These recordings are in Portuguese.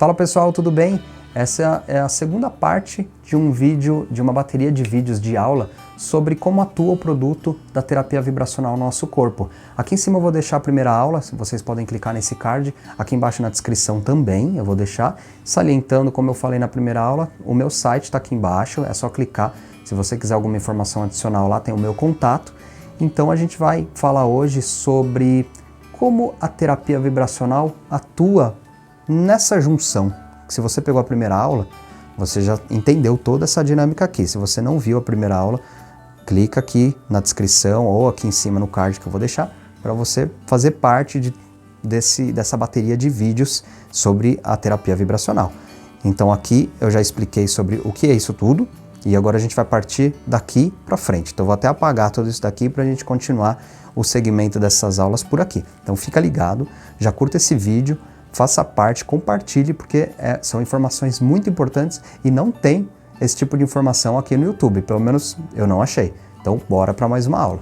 Fala pessoal, tudo bem? Essa é a segunda parte de um vídeo, de uma bateria de vídeos de aula sobre como atua o produto da terapia vibracional no nosso corpo. Aqui em cima eu vou deixar a primeira aula, vocês podem clicar nesse card, aqui embaixo na descrição também eu vou deixar, salientando, como eu falei na primeira aula, o meu site está aqui embaixo, é só clicar, se você quiser alguma informação adicional lá tem o meu contato. Então a gente vai falar hoje sobre como a terapia vibracional atua nessa junção. Se você pegou a primeira aula, você já entendeu toda essa dinâmica aqui. Se você não viu a primeira aula, clica aqui na descrição ou aqui em cima no card que eu vou deixar para você fazer parte dessa bateria de vídeos sobre a terapia vibracional. Então aqui eu já expliquei sobre o que é isso tudo e agora a gente vai partir daqui para frente. Então eu vou até apagar tudo isso daqui para a gente continuar o segmento dessas aulas por aqui. Então fica ligado, já curta esse vídeo, faça parte, compartilhe, porque são informações muito importantes e não tem esse tipo de informação aqui no YouTube, pelo menos eu não achei. Então bora para mais uma aula.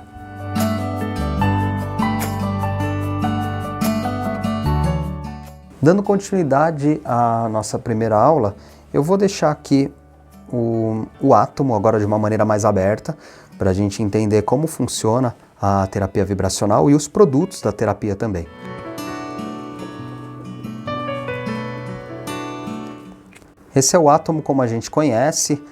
Dando continuidade à nossa primeira aula, eu vou deixar aqui o átomo agora de uma maneira mais aberta, para a gente entender como funciona a terapia vibracional e os produtos da terapia também. Esse é o átomo como a gente conhece,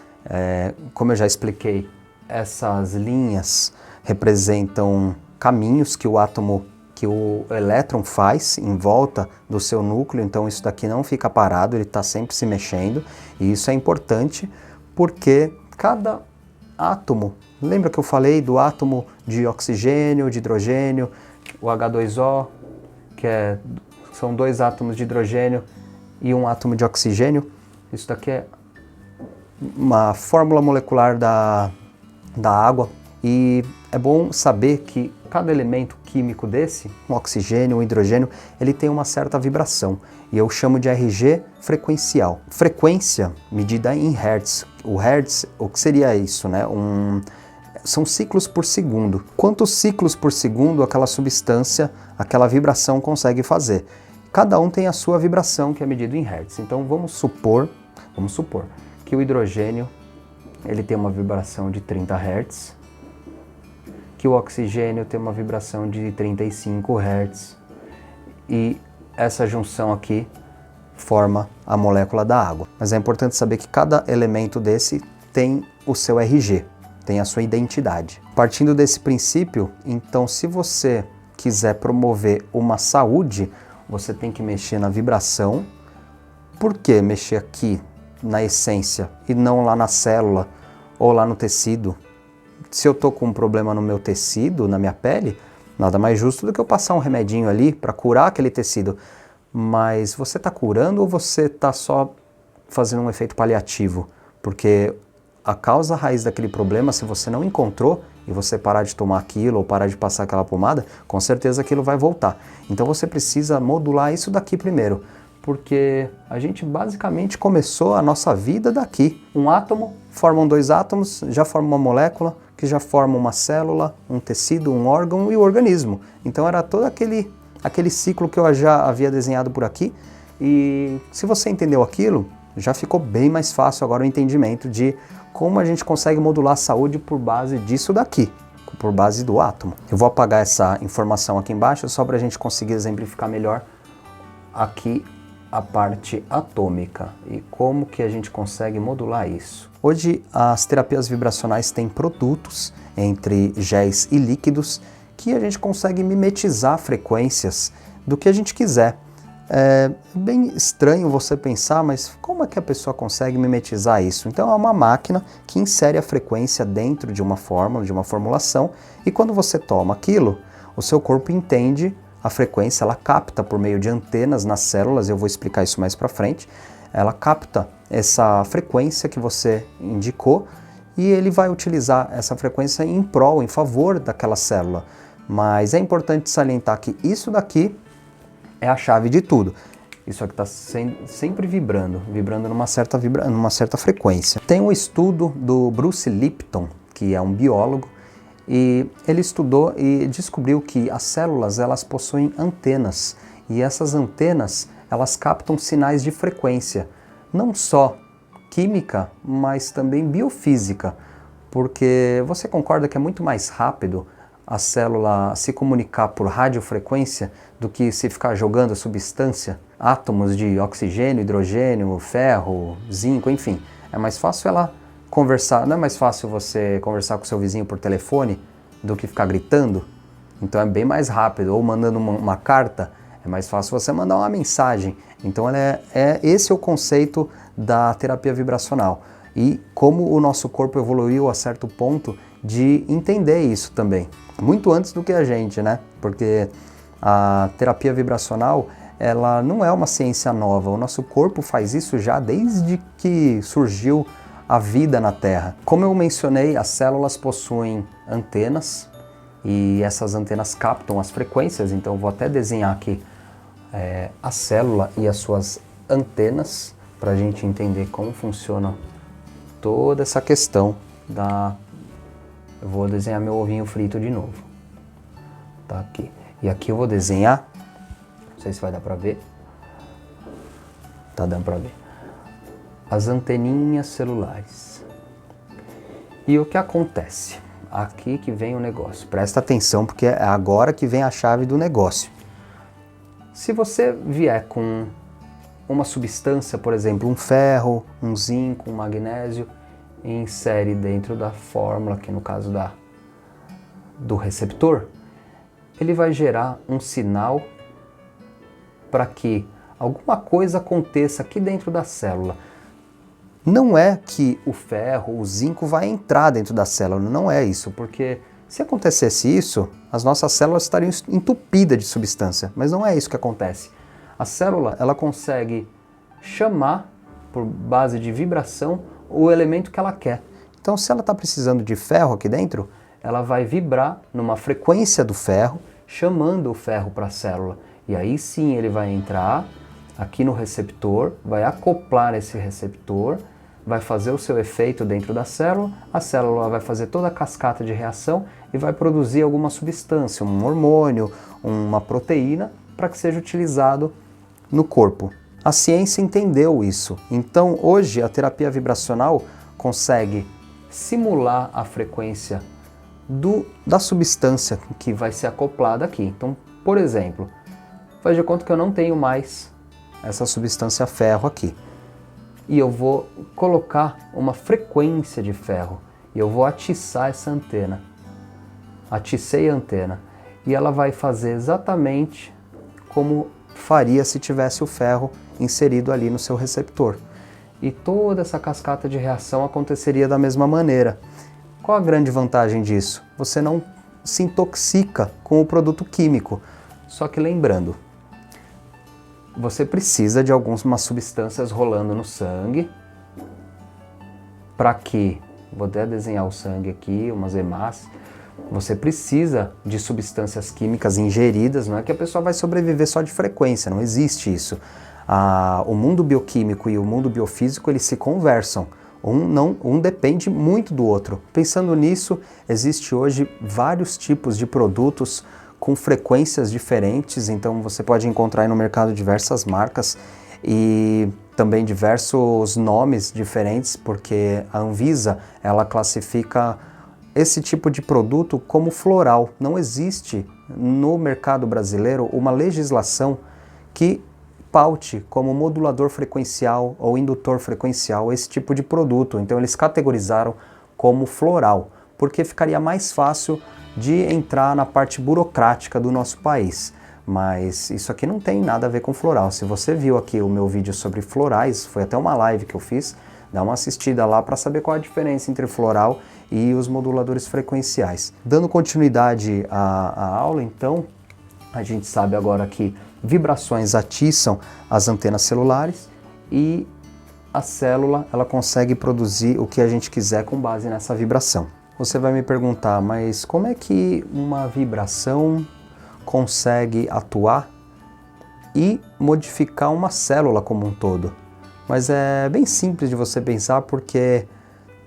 como eu já expliquei, essas linhas representam caminhos que o elétron faz em volta do seu núcleo, então isso daqui não fica parado, ele está sempre se mexendo, e isso é importante porque cada átomo, lembra que eu falei do átomo de oxigênio, de hidrogênio, o H2O, são dois átomos de hidrogênio e um átomo de oxigênio. Isso daqui é uma fórmula molecular da água e é bom saber que cada elemento químico desse, um oxigênio, um hidrogênio, ele tem uma certa vibração e eu chamo de RG frequencial. Frequência medida em Hertz. O Hertz, o que seria isso, né? São ciclos por segundo. Quantos ciclos por segundo aquela substância, aquela vibração consegue fazer? Cada um tem a sua vibração que é medida em Hertz. Então vamos supor que o hidrogênio ele tem uma vibração de 30 Hz, que o oxigênio tem uma vibração de 35 Hz e essa junção aqui forma a molécula da água. Mas é importante saber que cada elemento desse tem o seu RG, tem a sua identidade. Partindo desse princípio, então se você quiser promover uma saúde, você tem que mexer na vibração. Por que mexer aqui na essência e não lá na célula ou lá no tecido? Se eu tô com um problema no meu tecido, na minha pele, nada mais justo do que eu passar um remedinho ali para curar aquele tecido. Mas você está curando ou você está só fazendo um efeito paliativo? Porque a causa raiz daquele problema, se você não encontrou e você parar de tomar aquilo ou parar de passar aquela pomada, com certeza aquilo vai voltar. Então você precisa modular isso daqui primeiro, porque a gente basicamente começou a nossa vida daqui. Um átomo, formam dois átomos, já forma uma molécula, que já forma uma célula, um tecido, um órgão e o organismo. Então era todo aquele ciclo que eu já havia desenhado por aqui, e se você entendeu aquilo, já ficou bem mais fácil agora o entendimento de como a gente consegue modular a saúde por base disso daqui, por base do átomo. Eu vou apagar essa informação aqui embaixo só para a gente conseguir exemplificar melhor aqui a parte atômica e como que a gente consegue modular isso. Hoje as terapias vibracionais têm produtos entre géis e líquidos que a gente consegue mimetizar frequências do que a gente quiser. É bem estranho você pensar, mas como é que a pessoa consegue mimetizar isso? Então é uma máquina que insere a frequência dentro de uma fórmula, de uma formulação, e quando você toma aquilo, o seu corpo entende a frequência, ela capta por meio de antenas nas células, eu vou explicar isso mais para frente, ela capta essa frequência que você indicou e ele vai utilizar essa frequência em prol, em favor daquela célula. Mas é importante salientar que isso daqui é a chave de tudo. Isso aqui está sempre vibrando numa certa frequência. Tem um estudo do Bruce Lipton, que é um biólogo, e ele estudou e descobriu que as células elas possuem antenas, e essas antenas elas captam sinais de frequência, não só química, mas também biofísica, porque você concorda que é muito mais rápido a célula se comunicar por radiofrequência do que se ficar jogando substância, átomos de oxigênio, hidrogênio, ferro, zinco, enfim. É mais fácil ela conversar, não é mais fácil você conversar com seu vizinho por telefone do que ficar gritando? Então é bem mais rápido, ou mandando uma carta, é mais fácil você mandar uma mensagem. Então esse é o conceito da terapia vibracional. E como o nosso corpo evoluiu a certo ponto de entender isso também. Muito antes do que a gente, né? Porque a terapia vibracional, ela não é uma ciência nova. O nosso corpo faz isso já desde que surgiu a vida na Terra. Como eu mencionei, as células possuem antenas e essas antenas captam as frequências. Então eu vou até desenhar aqui a célula e as suas antenas para a gente entender como funciona toda essa questão da... Eu vou desenhar meu ovinho frito de novo. Tá aqui. E aqui eu vou desenhar, não sei se vai dar para ver. Tá dando para ver. As anteninhas celulares. E o que acontece? Aqui que vem o negócio. Presta atenção porque é agora que vem a chave do negócio. Se você vier com uma substância, por exemplo, um ferro, um zinco, um magnésio, e insere dentro da fórmula, que no caso do receptor, ele vai gerar um sinal para que alguma coisa aconteça aqui dentro da célula. Não é que o ferro, o zinco vai entrar dentro da célula, não é isso, porque se acontecesse isso, as nossas células estariam entupidas de substância, mas não é isso que acontece. A célula, ela consegue chamar, por base de vibração, o elemento que ela quer. Então, se ela está precisando de ferro aqui dentro, ela vai vibrar numa frequência do ferro, chamando o ferro para a célula. E aí sim ele vai entrar aqui no receptor, vai acoplar esse receptor, vai fazer o seu efeito dentro da célula, a célula vai fazer toda a cascata de reação e vai produzir alguma substância, um hormônio, uma proteína, para que seja utilizado no corpo. A ciência entendeu isso. Então, hoje, a terapia vibracional consegue simular a frequência da substância que vai ser acoplada aqui. Então, por exemplo, faz de conta que eu não tenho mais essa substância ferro aqui. E eu vou colocar uma frequência de ferro. E eu vou atiçar essa antena. Aticei a antena. E ela vai fazer exatamente como faria se tivesse o ferro inserido ali no seu receptor. E toda essa cascata de reação aconteceria da mesma maneira. Qual a grande vantagem disso? Você não se intoxica com o produto químico. Só que lembrando, você precisa de algumas substâncias rolando no sangue para que, vou até desenhar o sangue aqui, umas hemácias. Você precisa de substâncias químicas ingeridas, não é que a pessoa vai sobreviver só de frequência, não existe isso. O mundo bioquímico e o mundo biofísico, eles se conversam, um depende muito do outro. Pensando nisso, existe hoje vários tipos de produtos com frequências diferentes, então você pode encontrar aí no mercado diversas marcas e também diversos nomes diferentes, porque a Anvisa, ela classifica esse tipo de produto como floral. Não existe no mercado brasileiro uma legislação que paute como modulador frequencial ou indutor frequencial esse tipo de produto. Então eles categorizaram como floral, porque ficaria mais fácil de entrar na parte burocrática do nosso país. Mas isso aqui não tem nada a ver com floral. Se você viu aqui o meu vídeo sobre florais, foi até uma live que eu fiz, dá uma assistida lá para saber qual a diferença entre floral e os moduladores frequenciais. Dando continuidade à aula, então, a gente sabe agora que vibrações atiçam as antenas celulares e a célula, ela consegue produzir o que a gente quiser com base nessa vibração. Você vai me perguntar, mas como é que uma vibração consegue atuar e modificar uma célula como um todo? Mas é bem simples de você pensar, porque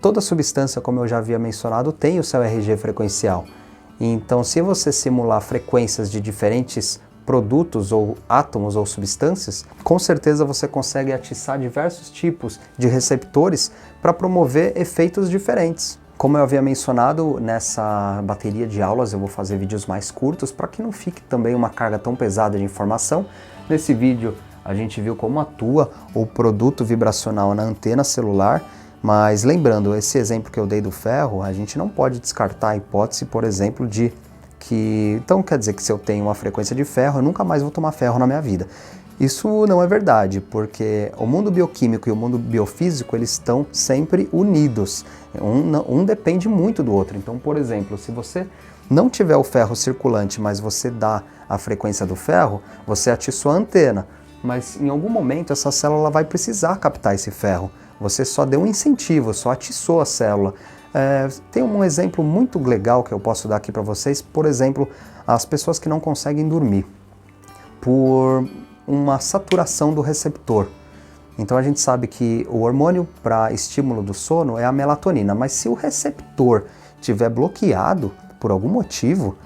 toda substância, como eu já havia mencionado, tem o seu RG frequencial. Então, se você simular frequências de diferentes produtos ou átomos ou substâncias, com certeza você consegue atiçar diversos tipos de receptores para promover efeitos diferentes. Como eu havia mencionado, nessa bateria de aulas eu vou fazer vídeos mais curtos para que não fique também uma carga tão pesada de informação. Nesse vídeo a gente viu como atua o produto vibracional na antena celular, mas lembrando, esse exemplo que eu dei do ferro, a gente não pode descartar a hipótese, por exemplo, de que, então quer dizer que se eu tenho uma frequência de ferro, eu nunca mais vou tomar ferro na minha vida. Isso não é verdade, porque o mundo bioquímico e o mundo biofísico, eles estão sempre unidos. Um depende muito do outro. Então, por exemplo, se você não tiver o ferro circulante, mas você dá a frequência do ferro, você atiçou a antena. Mas em algum momento essa célula vai precisar captar esse ferro. Você só deu um incentivo, só atiçou a célula. Tem um exemplo muito legal que eu posso dar aqui para vocês, por exemplo, as pessoas que não conseguem dormir por uma saturação do receptor. Então a gente sabe que o hormônio para estímulo do sono é a melatonina, mas se o receptor estiver bloqueado por algum motivo,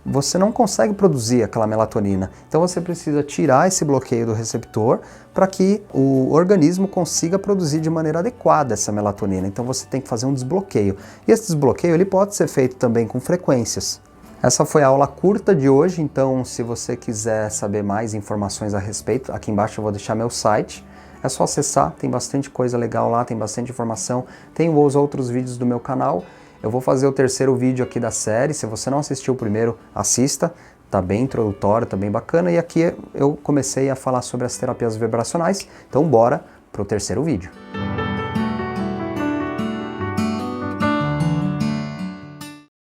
você não consegue produzir aquela melatonina. Então você precisa tirar esse bloqueio do receptor para que o organismo consiga produzir de maneira adequada essa melatonina. Então você tem que fazer um desbloqueio. E esse desbloqueio ele pode ser feito também com frequências. Essa foi a aula curta de hoje, então se você quiser saber mais informações a respeito, aqui embaixo eu vou deixar meu site. É só acessar, tem bastante coisa legal lá, tem bastante informação. Tem os outros vídeos do meu canal. Eu vou fazer o terceiro vídeo aqui da série, se você não assistiu o primeiro, assista, tá bem introdutório, tá bem bacana, e aqui eu comecei a falar sobre as terapias vibracionais, então bora pro terceiro vídeo.